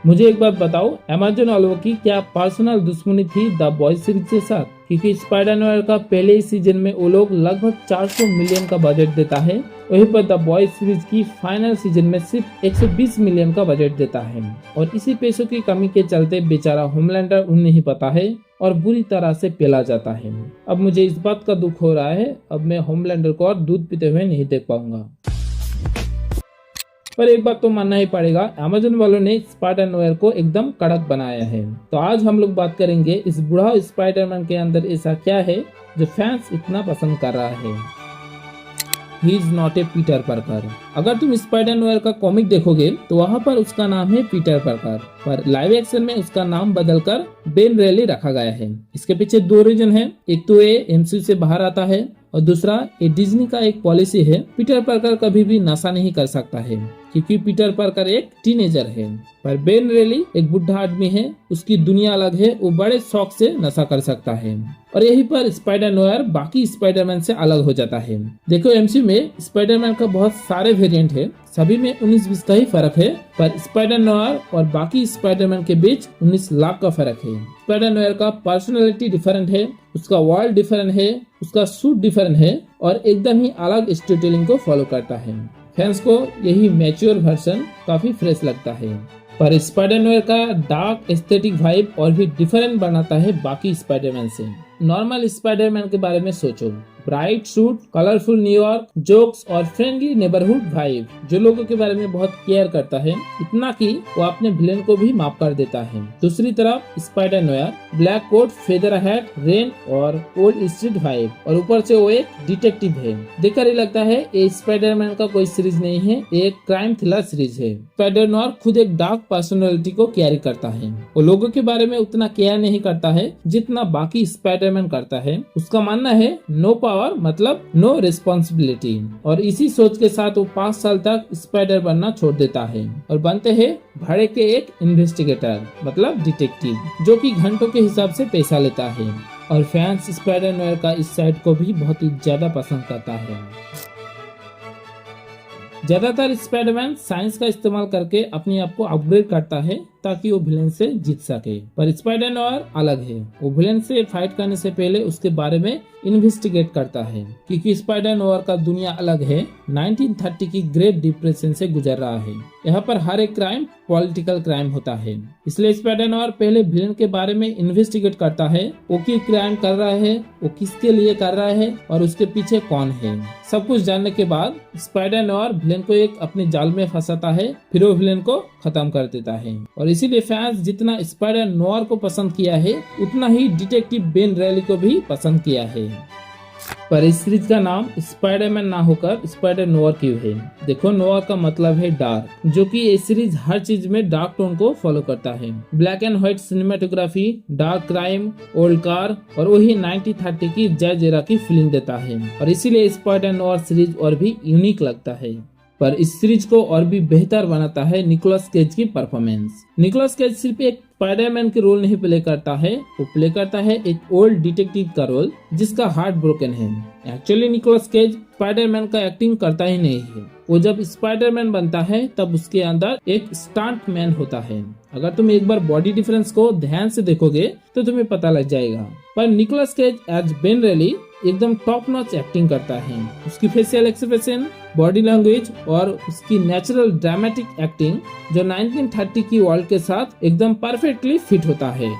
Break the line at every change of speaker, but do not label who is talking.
मुझे एक बात बताओ, अमेज़न वालों की क्या पर्सनल दुश्मनी थी द बॉयज सीरीज के साथ? क्योंकि स्पाइडर नोयर का पहले ही सीजन में वो लोग लगभग 400 मिलियन का बजट देता है, वहीं पर द बॉयज सीरीज की फाइनल सीजन में सिर्फ 120 मिलियन का बजट देता है। और इसी पैसों की कमी के चलते बेचारा होमलैंडर उन्हें ही पता है और बुरी तरह से पेला जाता है। अब मुझे इस बात का दुख हो रहा है, अब मैं होमलैंडर को और दूध पीते हुए नहीं देख पाऊंगा। पर एक बात तो मानना ही पड़ेगा, अमेज़न वालों ने स्पाइडर नोयर को एकदम कड़क बनाया है। तो आज हम लोग बात करेंगे इस बूढ़ा स्पाइडरमैन के अंदर ऐसा क्या है जो फैंस इतना पसंद कर रहा है। He is not a Peter Parker. अगर तुम स्पाइडर नोयर का कॉमिक देखोगे तो वहाँ पर उसका नाम है पीटर पार्कर, पर लाइव एक्शन में उसका नाम बदलकर बेन रेली रखा गया है। इसके पीछे दो रीजन है, एक तो ये एमसीयू से बाहर आता है और दूसरा ये डिज्नी का एक पॉलिसी है, पीटर पार्कर कभी भी नशा नहीं कर सकता है क्योंकि पीटर पार्कर एक टीनेजर है। पर बेन रेली एक बुढ़ा आदमी है, उसकी दुनिया अलग है, वो बड़े शौक से नशा कर सकता है। और यही पर स्पाइडर नोयर बाकी स्पाइडरमैन से अलग हो जाता है। देखो एमसीयू में स्पाइडरमैन का बहुत सारे वेरिएंट है, सभी में 19-20 का ही फर्क है, पर स्पाइडर नोयर और बाकी स्पाइडरमैन के बीच 19 लाख का फर्क है। स्पाइडर नोयर का पर्सनालिटी डिफरेंट है, उसका वर्ल्ड डिफरेंट है, उसका सूट डिफरेंट है और एकदम ही अलग स्टोरी टेलिंग को फॉलो करता है। फैंस को यही मैच्योर वर्जन काफी फ्रेश लगता है। पर स्पाइडर नोयर का डार्क एस्थेटिक वाइब और भी डिफरेंट बनाता है बाकी स्पाइडरमैन से। नॉर्मल स्पाइडरमैन के बारे में सोचो, bright suit, colourful New York, jokes और फ्रेंडली नेबरहुड वाइब, जो लोगों के बारे में बहुत केयर करता है, इतना कि वो अपने विलेन को भी माफ कर देता है। दूसरी तरफ spider noir black coat, feather hat, rain और ओल्ड स्ट्रीट वाइब, और ऊपर से वो एक डिटेक्टिव है। देखकर ही लगता है ये स्पाइडरमैन का कोई सीरीज नहीं है, एक क्राइम थ्रिलर सीरीज है। स्पाइडर नोयर खुद एक डार्क पर्सनालिटी को कैरी करता है, वो लोगों के बारे में उतना केयर नहीं करता है जितना बाकी स्पाइडरमैन करता है। उसका मानना है नो पावर मतलब नो रिस्पॉन्सिबिलिटी, और इसी सोच के साथ वो 5 साल तक स्पाइडर बनना छोड़ देता है और बनते हैं भाड़े के एक इन्वेस्टिगेटर मतलब डिटेक्टिव, जो कि घंटों के हिसाब से पैसा लेता है। और फैंस स्पाइडर नोयर का इस साइड को भी बहुत ही ज्यादा पसंद करता है। ज्यादातर स्पाइडरमैन साइंस का इस्तेमाल करके अपने आप को अपग्रेड करता है ताकि वो विलेन से जीत सके, पर स्पाइडर नोयर अलग है। वो विलेन से फाइट करने से पहले उसके बारे में इन्वेस्टिगेट करता है, क्योंकि स्पाइडर नोयर का दुनिया अलग है, 1930 की ग्रेट डिप्रेशन से गुजर रहा है। यहाँ पर हर एक क्राइम पॉलिटिकल क्राइम होता है, इसलिए स्पाइडर नोयर पहले विलेन के बारे में इन्वेस्टिगेट करता है, वो क्यों क्राइम कर रहा है, वो किसके लिए कर रहा है और उसके पीछे कौन है। सब कुछ जानने के बाद स्पाइडर नोयर विलेन को एक अपने जाल में फंसाता है, फिर वो विलेन को खत्म कर देता है। और इसीलिए फैंस जितना स्पाइडर नोयर को पसंद किया है, उतना ही डिटेक्टिव बेन रेली को भी पसंद किया है। पर इस सीरीज का नाम स्पाइडरमैन ना होकर स्पाइडर नोयर क्यों है? देखो नोयर का मतलब है डार्क, जो कि ये सीरीज हर चीज में डार्क टोन को फॉलो करता है। Black and white cinematography, dark crime, old car और वही 1930 की जैज एरा की फीलिंग देता है, और इसीलिए स्पाइडर नोयर सीरीज और भी यूनिक लगता है। पर इस सीरीज को और भी बेहतर बनाता है निकोलस केज की परफॉर्मेंस। निकोलस केज सिर्फ एक स्पाइडरमैन के रोल नहीं प्ले करता है, वो प्ले करता है एक ओल्ड डिटेक्टिव का रोल जिसका हार्ट ब्रोकन है। एक्चुअली निकोलस केज स्पाइडरमैन का एक्टिंग करता ही नहीं है, वो जब स्पाइडरमैन बनता है तब उसके अंदर एक स्टंट मैन होता है। अगर तुम एक बार बॉडी डिफरेंस को ध्यान से देखोगे तो तुम्हें पता लग जाएगा। पर निकोलस केज एज बेन रेली एकदम टॉप नॉच एक्टिंग करता है। उसकी फेशियल एक्सप्रेशन, बॉडी लैंग्वेज और उसकी नेचुरल ड्रामेटिक एक्टिंग जो 1930 की वर्ल्ड के साथ एकदम परफेक्टली फिट होता है।